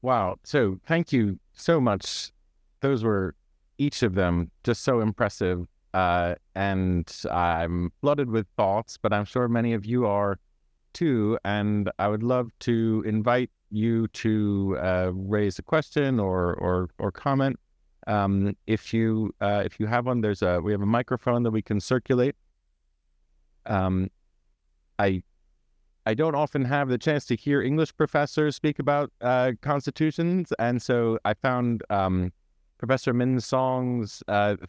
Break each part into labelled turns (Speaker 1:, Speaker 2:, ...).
Speaker 1: Wow. So thank you so much. Those were each of them just so impressive. And I'm flooded with thoughts, but I'm sure many of you are too. And I would love to invite you to raise a question or comment. If you have one, we have a microphone that we can circulate. Um, I I don't often have the chance to hear English professors speak about constitutions, and so I found Professor Min Song's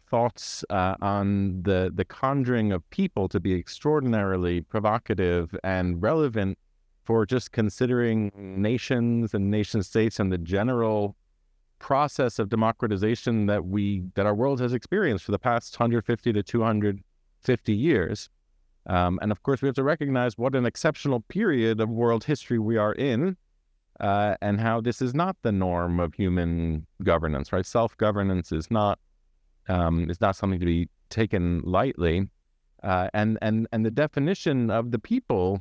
Speaker 1: thoughts on the conjuring of people to be extraordinarily provocative and relevant for just considering nations and nation states and the general process of democratization that our world has experienced for the past 150 to 250 years. And of course, we have to recognize what an exceptional period of world history we are in, and how this is not the norm of human governance, right? Self-governance is not something to be taken lightly. And the definition of the people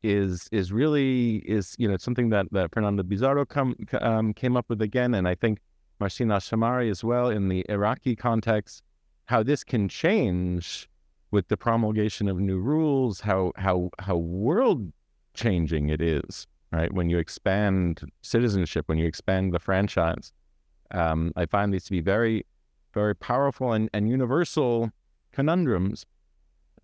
Speaker 1: is something that Fernando Bizarro came up with again, and I think Marcin Shamari as well in the Iraqi context, how this can change with the promulgation of new rules, how world changing it is, right? When you expand citizenship, when you expand the franchise, I find these to be very, very powerful and universal conundrums.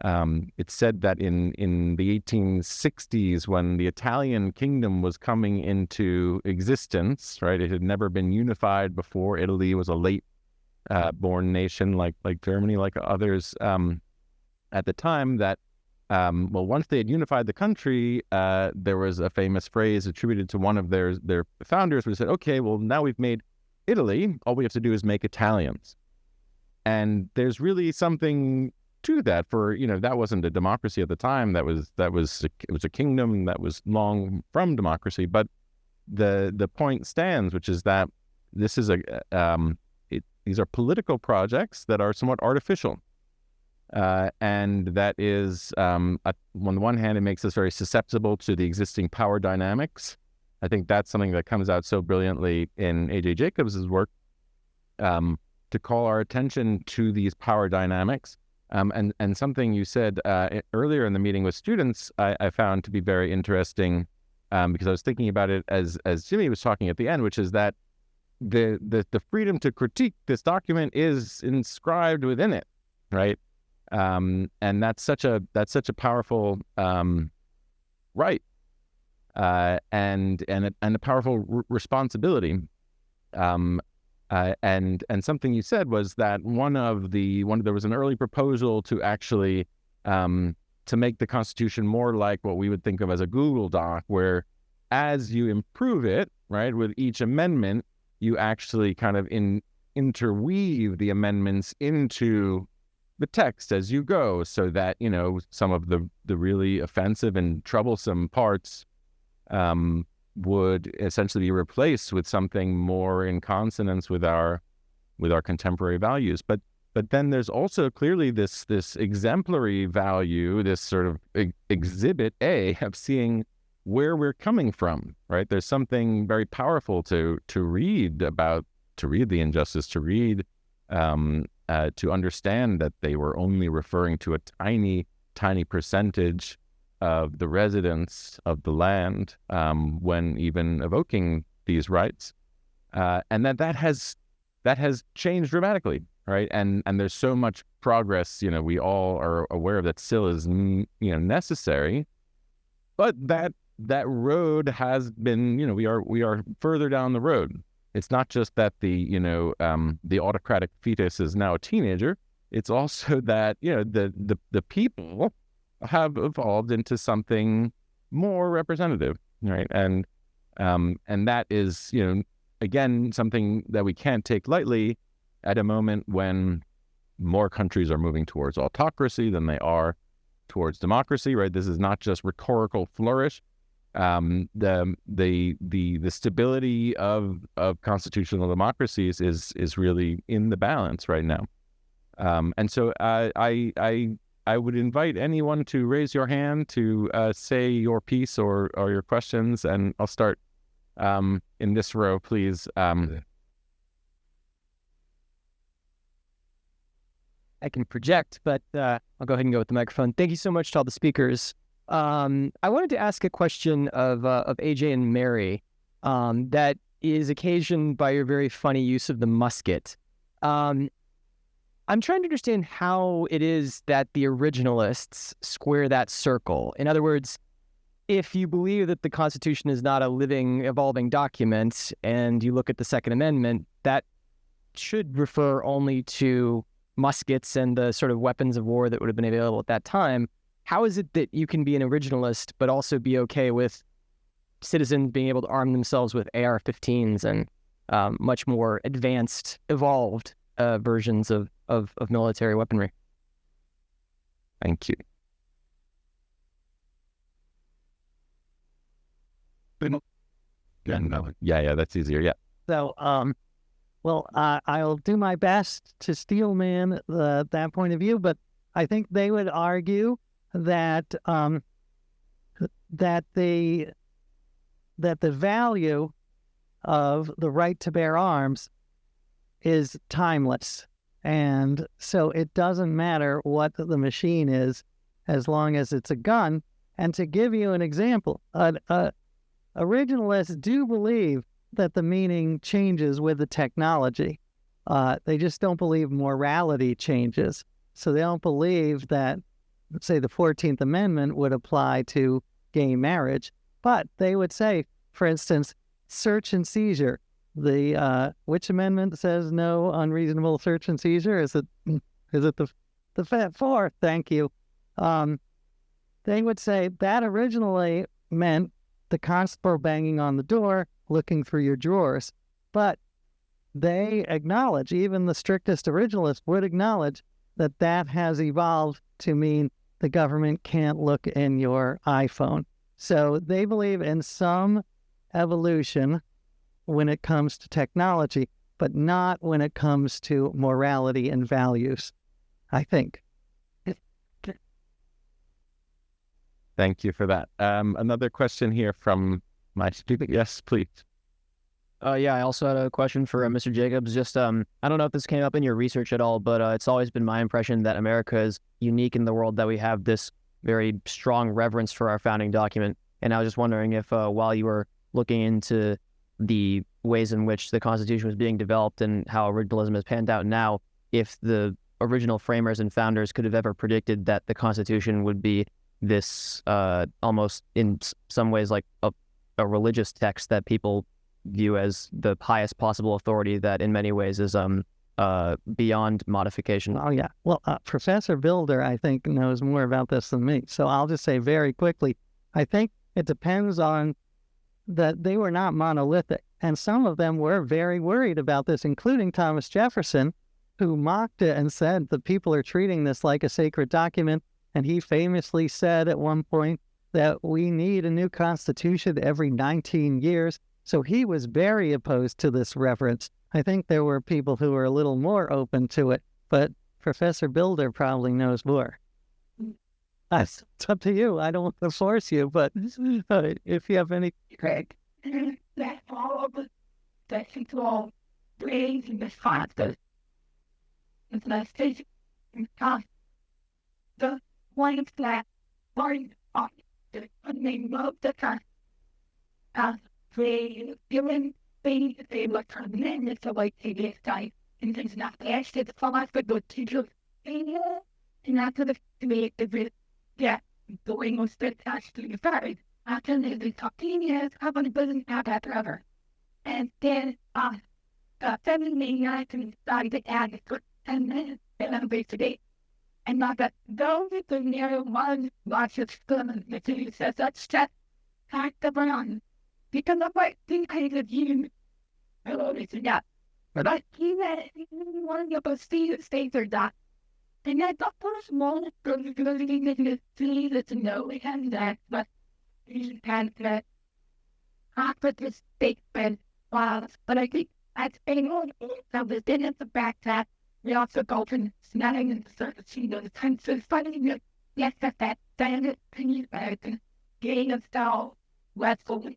Speaker 1: It's said that in the 1860s, when the Italian kingdom was coming into existence, right, it had never been unified before. Italy was a late born nation, like Germany, like others at the time. That once they had unified the country, there was a famous phrase attributed to one of their founders, who said, "Okay, well, now we've made Italy. All we have to do is make Italians." And there's really something to that. For that wasn't a democracy at the time. It was a kingdom that was long from democracy. But the point stands, which is that this is these are political projects that are somewhat artificial, and that is on the one hand, it makes us very susceptible to the existing power dynamics. I think that's something that comes out so brilliantly in A.J. Jacobs' work, to call our attention to these power dynamics. And something you said earlier in the meeting with students, I found to be very interesting, because I was thinking about it as Jimmy was talking at the end, which is that the freedom to critique this document is inscribed within it, right? And that's such a powerful right, and a powerful responsibility. And something you said was that there was an early proposal to actually to make the Constitution more like what we would think of as a Google Doc, where as you improve it, right, with each amendment, you actually kind of interweave the amendments into the text as you go, so that some of the really offensive and troublesome parts would essentially be replaced with something more in consonance with our contemporary values. But then there's also clearly this exemplary value, this sort of exhibit A of seeing where we're coming from, right? There's something very powerful to read the injustice, to read, to understand that they were only referring to a tiny, tiny percentage of the residents of the land, when even evoking these rights, and that has changed dramatically, right? And there's so much progress, we all are aware of, that still is necessary, but that road has been, we are further down the road. It's not just that the autocratic fetus is now a teenager. It's also that the people have evolved into something more representative, right? And that is, again, something that we can't take lightly at a moment when more countries are moving towards autocracy than they are towards democracy, right? This is not just rhetorical flourish. The stability of constitutional democracies is really in the balance right now. And so I would invite anyone to raise your hand to say your piece or your questions, and I'll start in this row, please.
Speaker 2: I can project, but I'll go ahead and go with the microphone. Thank you so much to all the speakers. I wanted to ask a question of AJ and Mary that is occasioned by your very funny use of the musket. I'm trying to understand how it is that the originalists square that circle. In other words, if you believe that the Constitution is not a living, evolving document, and you look at the Second Amendment, that should refer only to muskets and the sort of weapons of war that would have been available at that time. How is it that you can be an originalist but also be okay with citizens being able to arm themselves with AR-15s and much more advanced, evolved versions of military weaponry?
Speaker 1: Thank you. Yeah, that's easier. Yeah.
Speaker 3: So, I'll do my best to steel man that point of view, but I think they would argue that that the value of the right to bear arms is timeless, and so it doesn't matter what the machine is, as long as it's a gun. And to give you an example, originalists do believe that the meaning changes with the technology. They just don't believe morality changes. So they don't believe that, let's say, the 14th Amendment would apply to gay marriage. But they would say, for instance, search and seizure. Which amendment says no unreasonable search and seizure? Is it the fourth? Thank you. They would say that originally meant the constable banging on the door, looking through your drawers. But they acknowledge, even the strictest originalists would acknowledge, that that has evolved to mean the government can't look in your iPhone. So they believe in some evolution when it comes to technology, but not when it comes to morality and values, I think.
Speaker 1: Thank you for that. Another question here from my student. Yes, please.
Speaker 4: Yeah, I also had a question for Mr. Jacobs. Just, I don't know if this came up in your research at all, but it's always been my impression that America is unique in the world, that we have this very strong reverence for our founding document. And I was just wondering if, while you were looking into the ways in which the Constitution was being developed and how originalism has panned out now, if the original framers and founders could have ever predicted that the Constitution would be this almost in some ways like a religious text that people view as the highest possible authority, that in many ways is beyond modification.
Speaker 3: Oh, yeah. Well, Professor Bilder, I think, knows more about this than me. So I'll just say very quickly, I think it depends on that they were not monolithic. And some of them were very worried about this, including Thomas Jefferson, who mocked it and said the people are treating this like a sacred document. And he famously said at one point that we need a new constitution every 19 years. So he was very opposed to this reverence. I think there were people who were a little more open to it, but Professor Bilder probably knows more. It's up to you. I don't want to force you, but if you have any...
Speaker 5: Craig, that all of the sexual brains and responses. It's not physical. The ones that weren't on the name of the country. They given things that they were tremendous of like this time. And things not actually the class but the teachers and after the yeah, going was that actually started. After the 15 years, how many business have that forever? And then 789 started to add it and then elevate today. And not that those are the narrow ones watch it still and the city says that's just packed around. Because of what things kind of you hello, this and that. But even one of the states or that. And that's the first moment for the to see that to know it has that, but you can that after this statement was. But I think that's anyone that was in the back that we also go from smelling and servicing those kinds of funny yes, that standard opinion American gain of style, Westwood.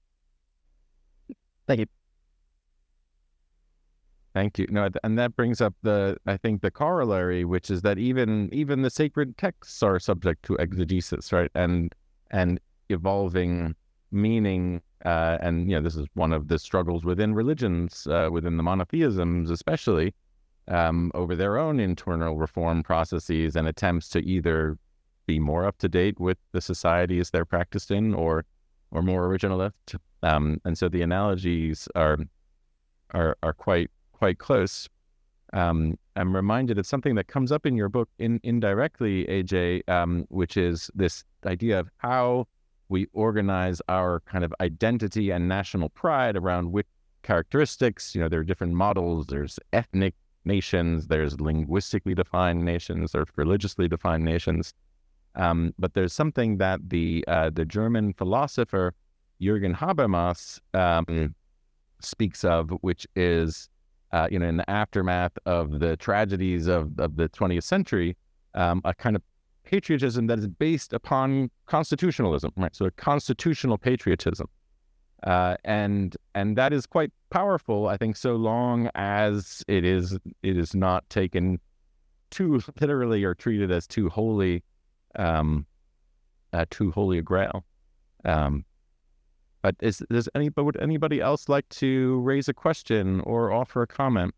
Speaker 4: Thank you.
Speaker 1: Thank you. No, and that brings up I think the corollary, which is that even the sacred texts are subject to exegesis, right? And evolving meaning, and this is one of the struggles within religions, within the monotheisms, especially over their own internal reform processes and attempts to either be more up to date with the societies they're practiced in, or more originalist. And so the analogies are quite close. I'm reminded of something that comes up in your book indirectly, AJ, which is this idea of how we organize our kind of identity and national pride around which characteristics. There are different models. There's ethnic nations, there's linguistically defined nations, there's religiously defined nations. But there's something that the German philosopher Jürgen Habermas speaks of, which is in the aftermath of the tragedies of the 20th century, a kind of patriotism that is based upon constitutionalism, right? So a constitutional patriotism. And that is quite powerful, I think, so long as it is not taken too literally or treated as too holy a grail. But would anybody else like to raise a question or offer a comment?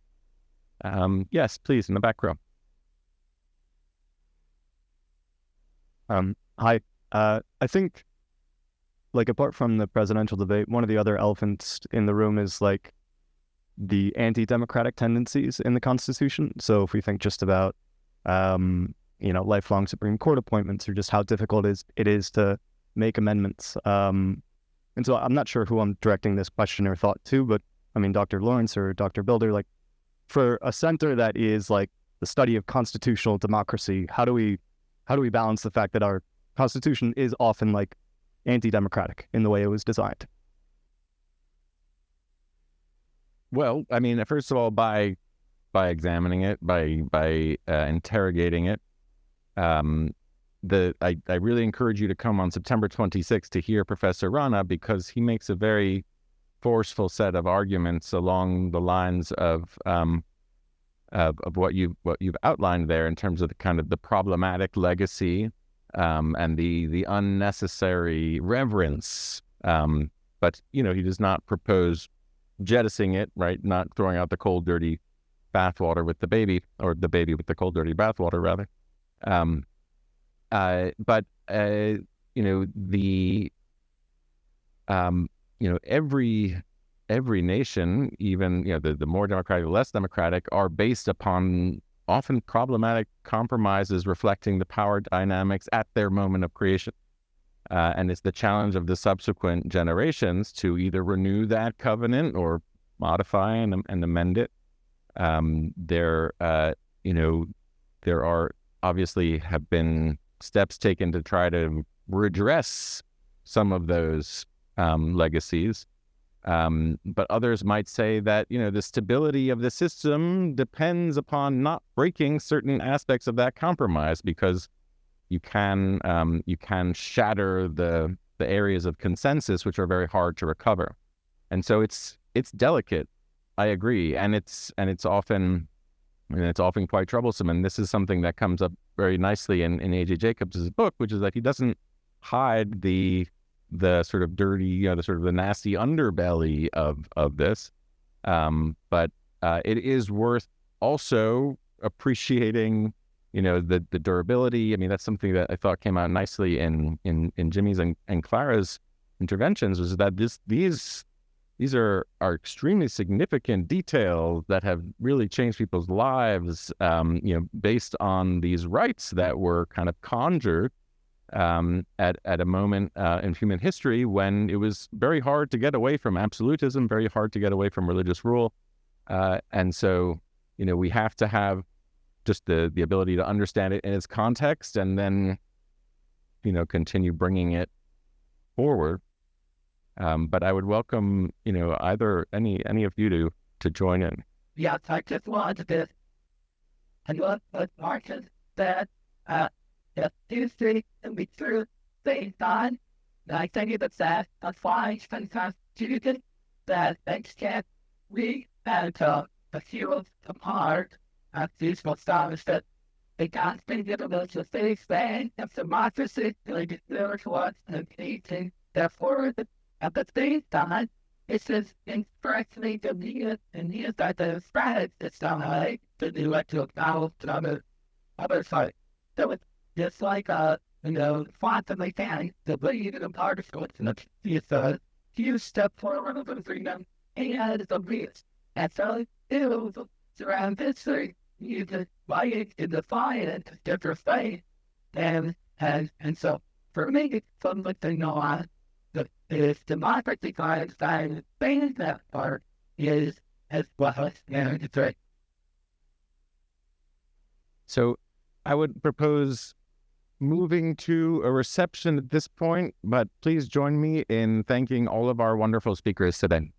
Speaker 1: Yes, please, in the back row.
Speaker 6: Hi. I think, apart from the presidential debate, one of the other elephants in the room is the anti-democratic tendencies in the Constitution. So if we think just about, lifelong Supreme Court appointments, or just how difficult it is to make amendments. And so I'm not sure who I'm directing this question or thought to, but I mean, Dr. Laurence or Dr. Bilder, for a center that is the study of constitutional democracy, how do we balance the fact that our Constitution is often anti-democratic in the way it was designed?
Speaker 1: Well, I mean, first of all, by examining it, by interrogating it, I really encourage you to come on September 26th to hear Professor Rana, because he makes a very forceful set of arguments along the lines of what you've outlined there in terms of the kind of the problematic legacy and the unnecessary reverence. But he does not propose jettisoning it, right? Not throwing out the cold, dirty bathwater with the baby, or the baby with the cold, dirty bathwater, rather. But every nation, even the more democratic, the less democratic, are based upon often problematic compromises reflecting the power dynamics at their moment of creation. And it's the challenge of the subsequent generations to either renew that covenant or modify and amend it. There are obviously have been steps taken to try to redress some of those legacies. But others might say that, the stability of the system depends upon not breaking certain aspects of that compromise, because you can shatter the areas of consensus which are very hard to recover. And so it's delicate, I agree, and it's often quite troublesome. And this is something that comes up very nicely in A.J. Jacobs' book, which is that he doesn't hide the sort of dirty, the sort of the nasty underbelly of this. But it is worth also appreciating, the durability. I mean, that's something that I thought came out nicely in Jimmy's and Clara's interventions, was that these are extremely significant details that have really changed people's lives, based on these rights that were kind of conjured at a moment in human history when it was very hard to get away from absolutism, very hard to get away from religious rule. And so, we have to have just the ability to understand it in its context, and then, continue bringing it forward. But I would welcome, either any of you to join in.
Speaker 5: Yes, I just wanted to, and what Marcus said, that Tuesday and we through things on. I think that's why sometimes students that extend we and the heroes apart as these stars that they can't be given to face and democracy like there was an eating. Therefore, at the same time, it says expressly to me and he is that the spread is not like to do it to acknowledge to other side. So it's just like font that they can to believe in the particles and the few step forward of the freedom and the breeze. And so it was around history, you could write it in the fire and different way. And so for me, it's something to know on the democracy kind of side, that part is as well as it's right.
Speaker 1: So I would propose moving to a reception at this point, but please join me in thanking all of our wonderful speakers today.